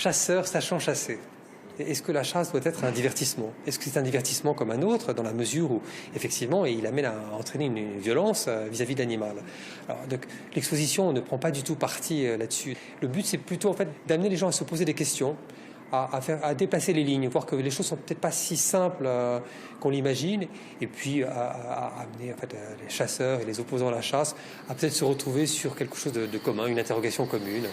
chasseur sachant chasser. Est-ce que la chasse doit être un divertissement? Est-ce que c'est un divertissement comme un autre, dans la mesure où, effectivement, il amène à entraîner une violence vis-à-vis de l'animal? Alors, donc, l'exposition ne prend pas du tout parti là-dessus. Le but, c'est plutôt en fait, d'amener les gens à se poser des questions, à déplacer les lignes, voir que les choses sont peut-être pas si simples qu'on l'imagine, et puis à amener en fait, les chasseurs et les opposants à la chasse à peut-être se retrouver sur quelque chose de commun, une interrogation commune.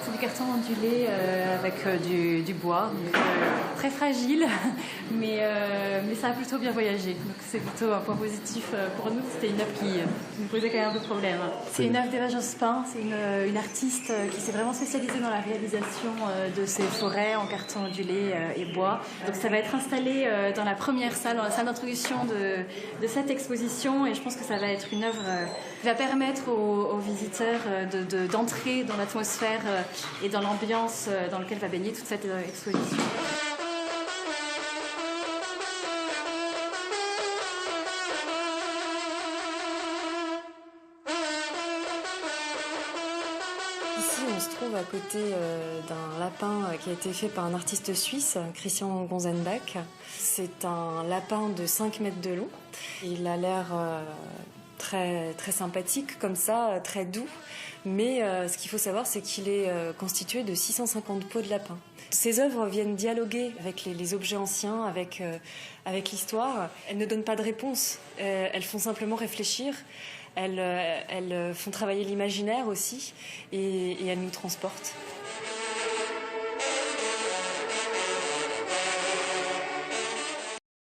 C'est du carton ondulé avec du bois, donc, très fragile, mais ça a plutôt bien voyagé. Donc c'est plutôt un point positif pour nous. C'était une œuvre qui nous posait quand même un peu de problème. C'est une œuvre d'Eva Jospin, c'est une artiste qui s'est vraiment spécialisée dans la réalisation de ces forêts en carton ondulé et bois. Donc ça va être installé dans la première salle, dans la salle d'introduction de cette exposition, et je pense que ça va être une œuvre qui va permettre aux visiteurs d'entrer dans l'atmosphère et dans l'ambiance dans laquelle va baigner toute cette exposition. Ici, on se trouve à côté d'un lapin qui a été fait par un artiste suisse, Christian Gonzenbach. C'est un lapin de 5 mètres de long. Il a l'air très, très sympathique comme ça, très doux. Mais ce qu'il faut savoir, c'est qu'il est constitué de 650 peaux de lapin. Ces œuvres viennent dialoguer avec les objets anciens, avec l'histoire. Elles ne donnent pas de réponse, elles font simplement réfléchir. Elles font travailler l'imaginaire aussi, et elles nous transportent.